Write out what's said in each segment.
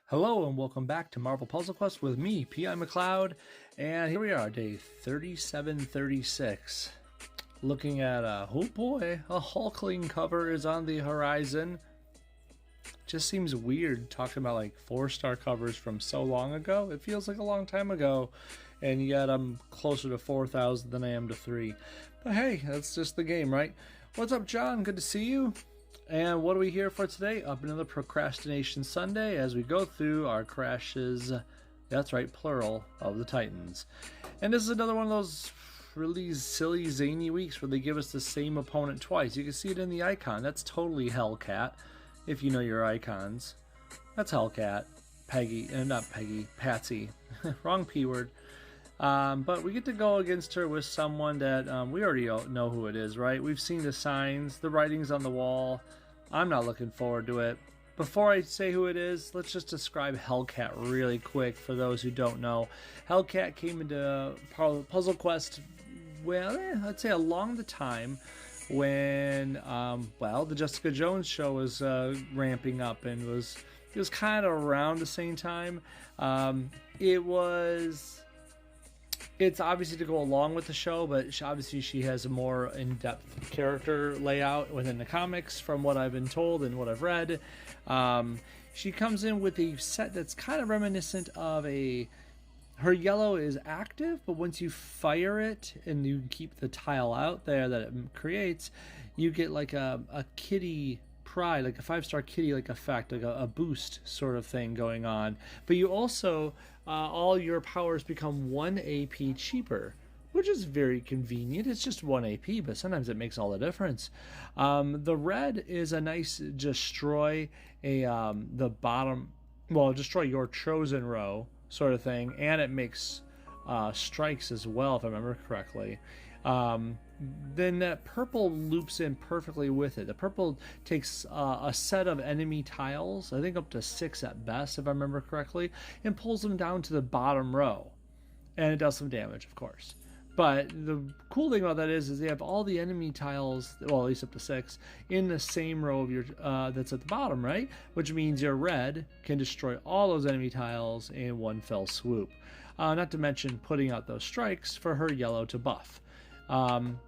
Hello and welcome back to Marvel Puzzle Quest with me, P.I. McLeod, and here we are, day 3736. Looking at, oh boy, a Hulkling cover is on the horizon. Just seems weird talking about like 4-star covers from so long ago. It feels like a long time ago, and yet I'm closer to 4,000 than I am to 3. But hey, that's just the game, right? What's up, John? Good to see you. And what are we here for today? Up another Procrastination Sunday as we go through our crashes, that's right, plural, of the Titans. And this is another one of those really silly, zany weeks where they give us the same opponent twice. You can see it in the icon. That's totally Hellcat, if you know your icons. That's Hellcat. Peggy, not Peggy, Patsy. Wrong P word. But we get to go against her with someone that we already know who it is, right? We've seen the signs, the writing's on the wall. I'm not looking forward to it. Before I say who it is, let's just describe Hellcat really quick for those who don't know. Hellcat came into Puzzle Quest, well, I'd say along the time when, the Jessica Jones show was ramping up, and it was kind of around the same time. It's obviously to go along with the show, but obviously she has a more in-depth character layout within the comics from what I've been told and what I've read. She comes in with a set that's kind of reminiscent of her yellow is active, but once you fire it and you keep the tile out there that it creates, you get like a kitty pride, like a 5-star kitty like effect, like a boost sort of thing going on. But you also all your powers become 1 AP cheaper, which is very convenient. It's just 1 AP, but sometimes it makes all the difference. The red is a nice destroy the bottom, destroy your chosen row sort of thing, and it makes strikes as well, if I remember correctly. Then that purple loops in perfectly with it. The purple takes a set of enemy tiles, I think up to 6 at best, if I remember correctly, and pulls them down to the bottom row. And it does some damage, of course. But the cool thing about that is they have all the enemy tiles, well, at least up to 6, in the same row of your that's at the bottom, right? Which means your red can destroy all those enemy tiles in one fell swoop. Not to mention putting out those strikes for her yellow to buff.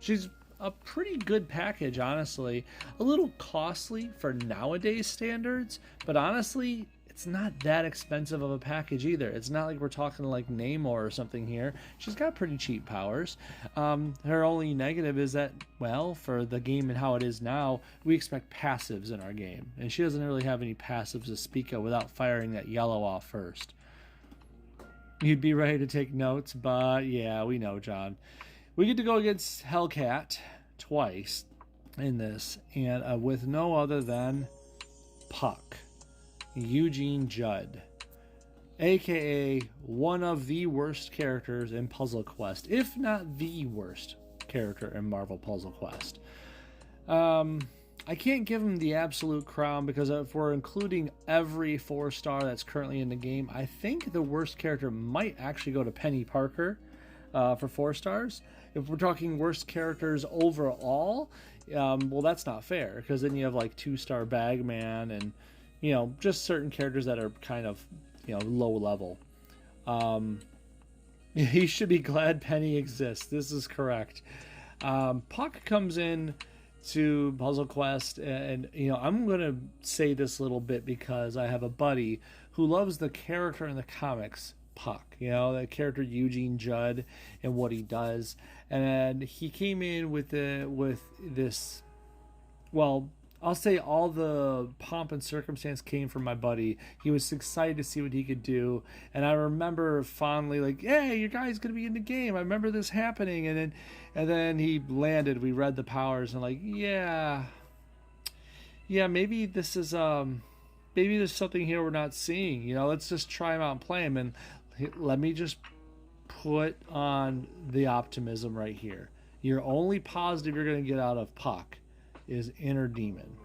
She's a pretty good package, honestly. A little costly for nowadays standards, but honestly, it's not that expensive of a package either. It's not like we're talking like Namor or something here. She's got pretty cheap powers. Her only negative is that, well, for the game and how it is now, we expect passives in our game, and she doesn't really have any passives to speak of without firing that yellow off first. You'd be ready to take notes, but yeah, we know, John. We get to go against Hellcat twice in this, and with no other than Puck, Eugene Judd, aka one of the worst characters in Puzzle Quest, if not the worst character in Marvel Puzzle Quest. I can't give him the absolute crown because if we're including every 4-star that's currently in the game, I think the worst character might actually go to Penny Parker for 4 stars. If we're talking worst characters overall, well, that's not fair, because then you have like 2-star Bagman and, just certain characters that are kind of, low level. He should be glad Penny exists. This is correct. Puck comes in to Puzzle Quest, and I'm gonna say this little bit because I have a buddy who loves the character in the comics, Puck, the character Eugene Judd and what he does. And he came in with this, well, I'll say all the pomp and circumstance came from my buddy. He was excited to see what he could do, and I remember fondly like, hey, your guy's gonna be in the game, I remember this happening. And then he landed, we read the powers, and like, yeah, maybe this is maybe there's something here we're not seeing. Let's just try him out and play him. And let me just put on the optimism right here. Your only positive you're going to get out of Puck is Inner Demon.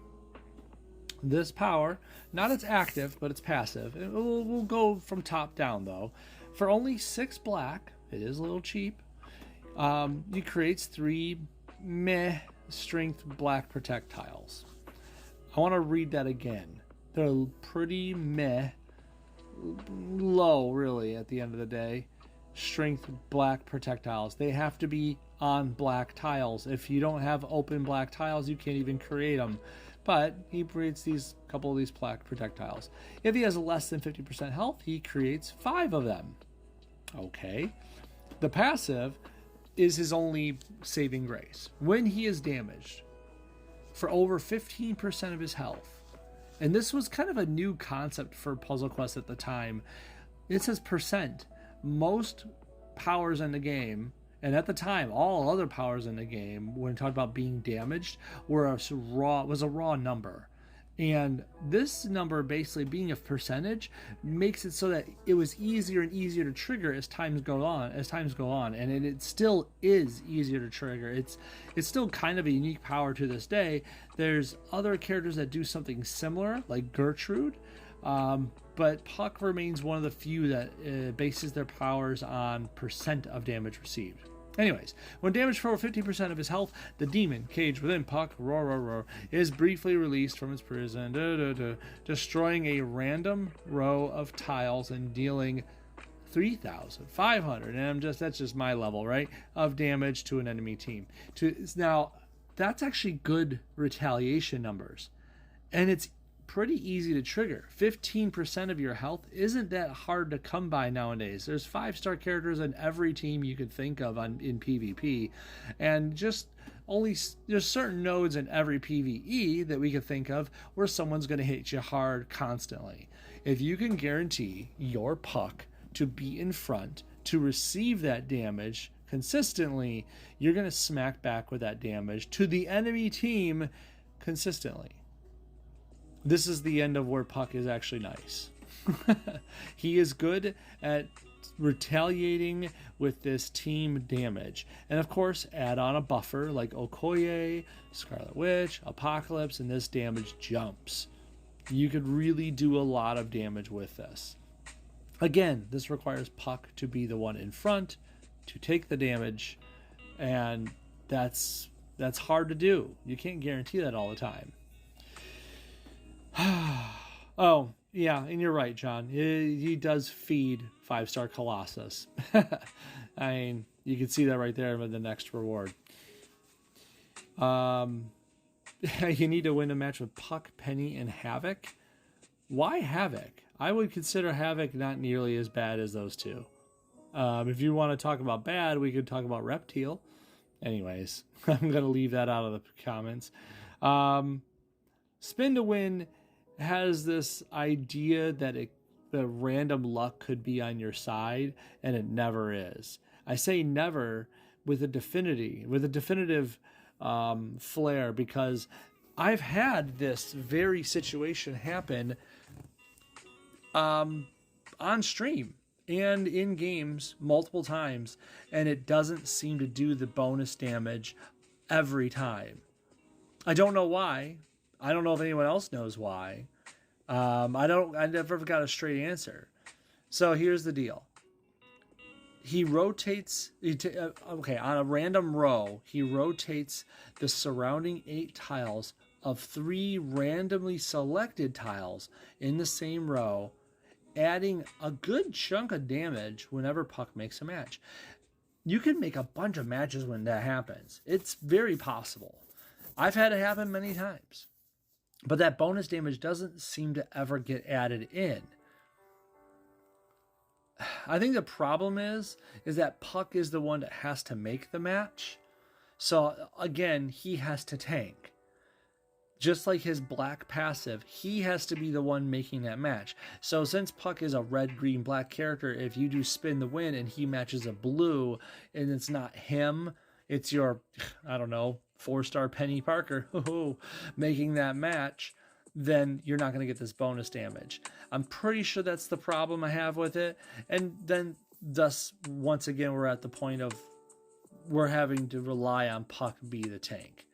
This power, not its active, but it's passive. We'll go from top down, though. For only 6 black, it is a little cheap, it creates 3 meh strength black protect tiles. I want to read that again. They're pretty meh low, really, at the end of the day. Strength black projectiles. They have to be on black tiles. If you don't have open black tiles, you can't even create them. But he creates these couple of these black projectiles. If he has less than 50% health, he creates 5 of them. Okay. The passive is his only saving grace. When he is damaged for over 15% of his health, and this was kind of a new concept for Puzzle Quest at the time, it says percent. Most powers in the game, and at the time, all other powers in the game, when it talked about being damaged, was a raw number. And this number, basically being a percentage, makes it so that it was easier and easier to trigger as times go on, and it still is easier to trigger. It's still kind of a unique power to this day. There's other characters that do something similar, like Gertrude, but Puck remains one of the few that bases their powers on percent of damage received. Anyways, when damaged for over 50% of his health, the demon caged within Puck is briefly released from its prison, destroying a random row of tiles and dealing 3,500, and that's just my level, right, of damage to an enemy team. Now, that's actually good retaliation numbers, and it's pretty easy to trigger. 15% of your health isn't that hard to come by nowadays. There's 5-star characters in every team you could think of in PvP, and there's certain nodes in every PvE that we could think of where someone's going to hit you hard constantly. If you can guarantee your Puck to be in front to receive that damage consistently, you're going to smack back with that damage to the enemy team consistently. This is the end of where Puck is actually nice. He is good at retaliating with this team damage. And of course, add on a buffer like Okoye, Scarlet Witch, Apocalypse, and this damage jumps. You could really do a lot of damage with this. Again, this requires Puck to be the one in front to take the damage, and that's hard to do. You can't guarantee that all the time. Oh, yeah, and you're right, John. He does feed 5-star Colossus. I mean, you can see that right there with the next reward. You need to win a match with Puck, Penny, and Havoc. Why Havoc? I would consider Havoc not nearly as bad as those two. If you want to talk about bad, we could talk about Reptile. Anyways, I'm going to leave that out of the comments. Spin to Win has this idea that the random luck could be on your side, and it never is. I say never with a definitive flair, because I've had this very situation happen on stream and in games multiple times, and it doesn't seem to do the bonus damage every time. I don't know why. I don't know if anyone else knows why. I never got a straight answer. So here's the deal. He rotates, on a random row, he rotates the surrounding 8 tiles of 3 randomly selected tiles in the same row, adding a good chunk of damage whenever Puck makes a match. You can make a bunch of matches when that happens. It's very possible. I've had it happen many times. But that bonus damage doesn't seem to ever get added in. I think the problem is that Puck is the one that has to make the match. So again, he has to tank. Just like his black passive, he has to be the one making that match. So since Puck is a red, green, black character, if you do Spin the Win and he matches a blue and it's not him, it's your, 4-star Penny Parker making that match, then you're not going to get this bonus damage. I'm pretty sure that's the problem I have with it. And then thus, once again, we're at the point of we're having to rely on Puck be the tank.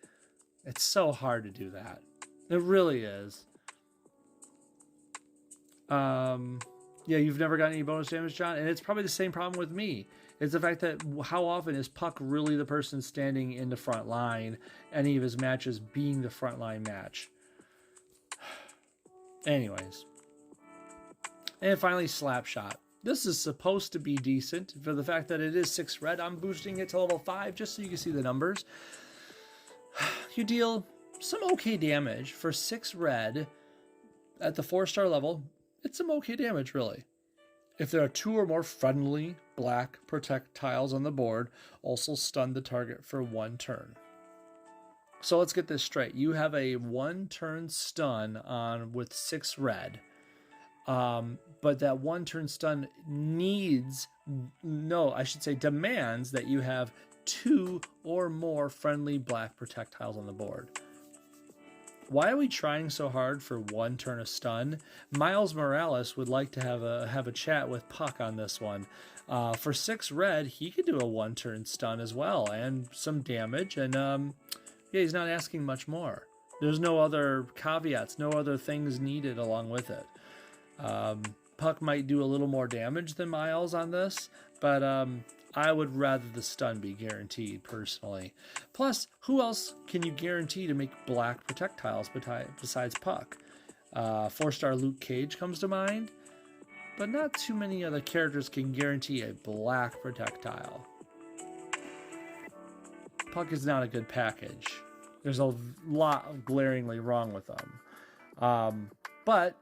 It's so hard to do that. It really is. Yeah, you've never gotten any bonus damage, John? And it's probably the same problem with me. It's the fact that how often is Puck really the person standing in the front line, any of his matches being the front line match? Anyways, And finally, slap shot. This is supposed to be decent. For the fact that it is 6 red, I'm boosting it to level 5 just so you can see the numbers. You deal some okay damage. For 6 red at the 4-star level, it's some okay damage, really. If there are 2 or more friendly black projectiles on the board, also stun the target for 1 turn. So let's get this straight. You have a 1-turn stun on with 6 red. But that 1-turn stun demands that you have 2 or more friendly black projectiles on the board. Why are we trying so hard for 1 turn of stun? Miles Morales would like to have a chat with Puck on this one. For 6 red, he could do a 1-turn stun as well, and some damage, and yeah, he's not asking much more. There's no other caveats, no other things needed along with it. Puck might do a little more damage than Miles on this, but I would rather the stun be guaranteed, personally. Plus, who else can you guarantee to make black projectiles besides Puck? 4-star Luke Cage comes to mind, but not too many other characters can guarantee a black projectile. Puck is not a good package. There's a lot glaringly wrong with them. But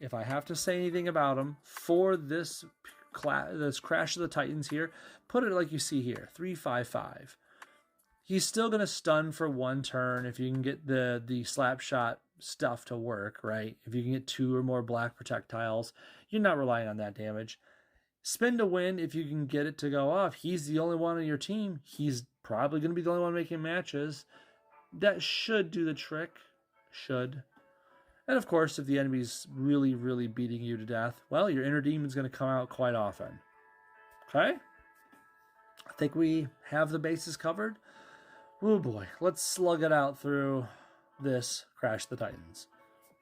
if I have to say anything about him for this Crash of the Titans here, put it like you see here, 355. He's still going to stun for 1 turn if you can get the slap shot stuff to work, right? If you can get 2 or more black projectiles, you're not relying on that damage. Spin to win if you can get it to go off. He's the only one on your team. He's probably going to be the only one making matches. That should do the trick. Should. And of course, if the enemy's really, really beating you to death, well, your inner demon's going to come out quite often. Okay? I think we have the bases covered. Oh boy, let's slug it out through this Crash the Titans.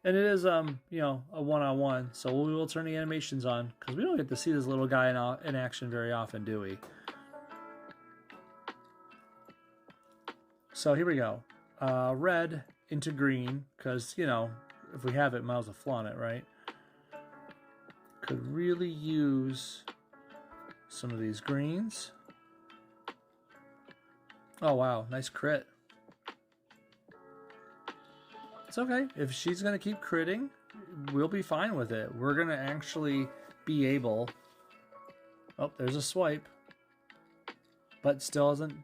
And it is, a one-on-one, so we will turn the animations on, because we don't get to see this little guy in action very often, do we? So here we go. Red into green, because, if we have it, might as well flaunt it, right? Could really use some of these greens. Oh, wow. Nice crit. It's okay. If she's going to keep critting, we'll be fine with it. We're going to actually be able... Oh, there's a swipe. But still hasn't...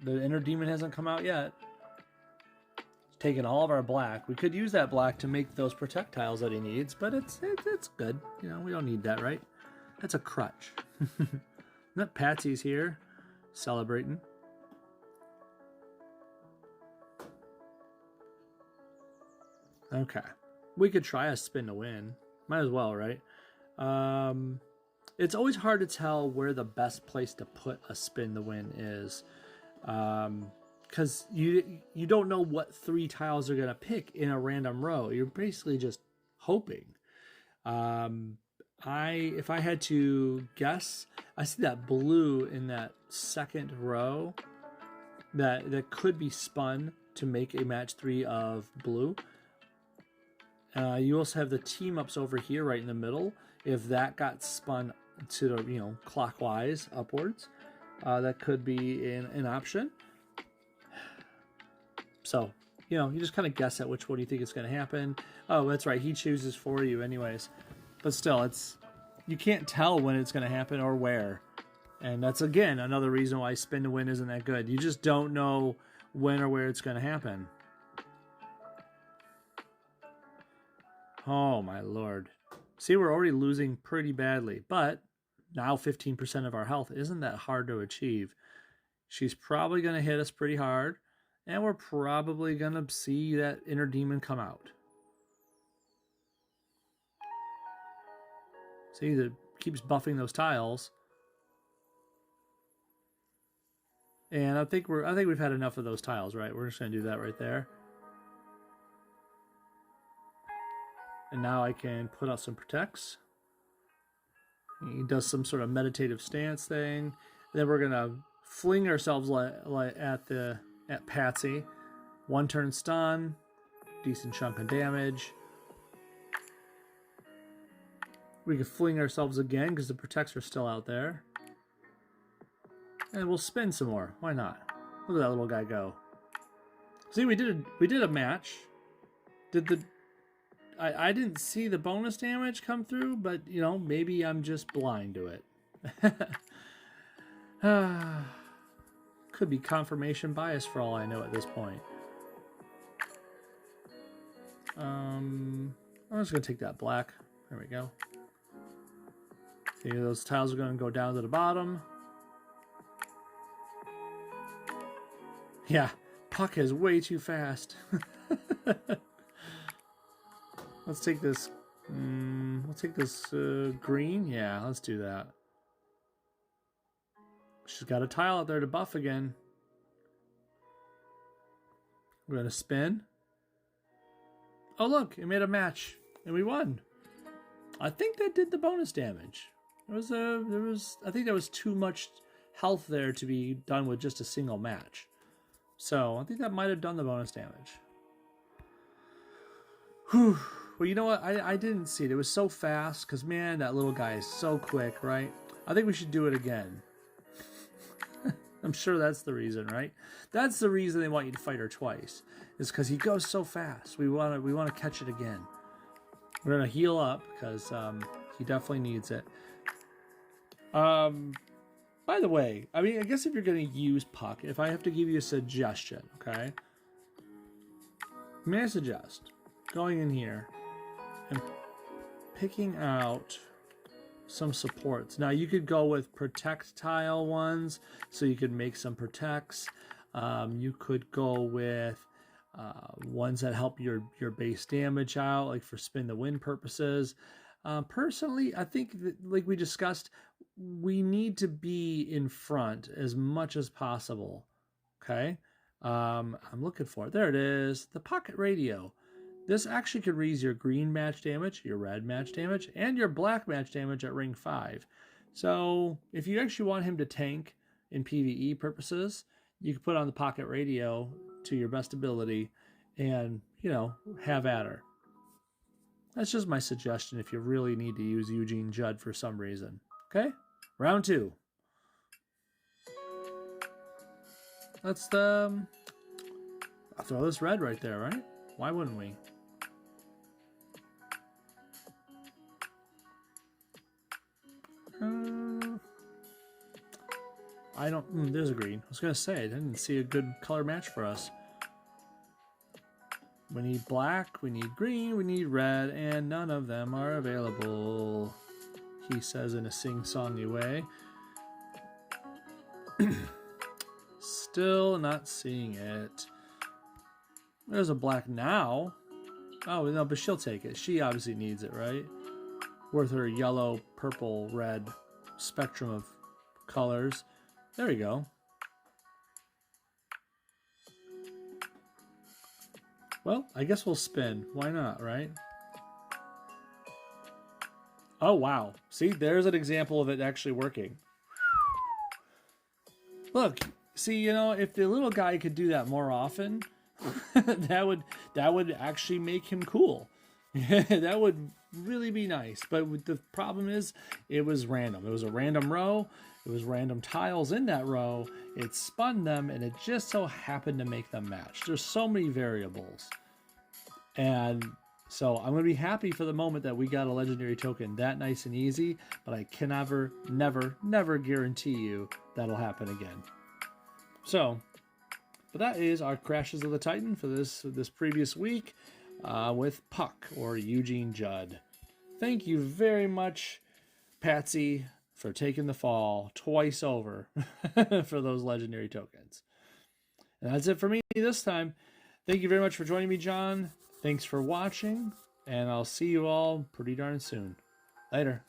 The inner demon hasn't come out yet. Taking all of our black. We could use that black to make those projectiles that he needs, but it's good. We don't need that, right? That's a crutch. That Patsy's here, celebrating. Okay. We could try a spin to win. Might as well, right? It's always hard to tell where the best place to put a spin to win is. Because you don't know what 3 tiles are going to pick in a random row. You're basically just hoping. If I had to guess, I see that blue in that second row that could be spun to make a match 3 of blue. You also have the team ups over here right in the middle. If that got spun to the clockwise upwards, that could be an option. So, you just kind of guess at which one you think is going to happen. Oh, that's right. He chooses for you anyways. But still, you can't tell when it's going to happen or where. And that's, again, another reason why spin to win isn't that good. You just don't know when or where it's going to happen. Oh, my Lord. See, we're already losing pretty badly. But now 15% of our health isn't that hard to achieve. She's probably going to hit us pretty hard. And we're probably going to see that inner demon come out. See, it keeps buffing those tiles. And I think we've had enough of those tiles, right? We're just going to do that right there. And now I can put out some protects. He does some sort of meditative stance thing. Then we're going to fling ourselves at Patsy. 1 turn stun. Decent chunk of damage. We could fling ourselves again because the protects are still out there. And we'll spin some more. Why not? Look at that little guy go. See, we did a match. I didn't see the bonus damage come through, but you know, maybe I'm just blind to it. Could be confirmation bias for all I know at this point. I'm just gonna take that black. There we go. See, those tiles are gonna go down to the bottom. Yeah, puck is way too fast. Let's take this. Let's take this green. Yeah, let's do that. She's got a tile out there to buff again. We're gonna spin. Oh look, it made a match, and we won. I think that did the bonus damage. I think there was too much health there to be done with just a single match. So I think that might have done the bonus damage. Whew. Well, you know what? I didn't see it. It was so fast because, man, that little guy is so quick, right? I think we should do it again. I'm sure that's the reason, right? That's the reason they want you to fight her twice. Is because he goes so fast. We want to catch it again. We're gonna heal up because he definitely needs it. By the way, I mean, I guess if you're gonna use puck, if I have to give you a suggestion, okay? May I suggest going in here and picking out some supports. Now you could go with protect tile ones, so you could make some protects. You could go with ones that help your base damage out, like for spin the wind purposes. Personally, I think that, like we discussed, we need to be in front as much as possible. Okay, I'm looking for it. There it is, the pocket radio. This actually can raise your green match damage, your red match damage, and your black match damage at ring 5. So if you actually want him to tank in PvE purposes, you can put on the pocket radio to your best ability and, you know, have at her. That's just my suggestion if you really need to use Eugene Judd for some reason. Okay? Round 2. Let's I'll throw this red right there, right? Why wouldn't we? I don't... there's a green. I was going to say, I didn't see a good color match for us. We need black, we need green, we need red, and none of them are available, he says in a sing-songy way. Still not seeing it. There's a black now. Oh, no, but she'll take it. She obviously needs it, right? Worth her yellow, purple, red spectrum of colors. There we go. Well, I guess we'll spin. Why not, right? Oh, wow. See, there's an example of it actually working. Look, see, you know, if the little guy could do that more often, that would actually make him cool. That would really be nice. But the problem is, it was random. It was a random row. It was random tiles in that row. It spun them, and it just so happened to make them match. There's so many variables. And so I'm going to be happy for the moment that we got a legendary token that nice and easy, but I can never guarantee you that'll happen again. So, but that is our Crashes of the Titan for this previous week with Puck, or Eugene Judd. Thank you very much, Patsy, for taking the fall twice over for those legendary tokens. And that's it for me this time. Thank you very much for joining me, John. Thanks for watching, and I'll see you all pretty darn soon. Later.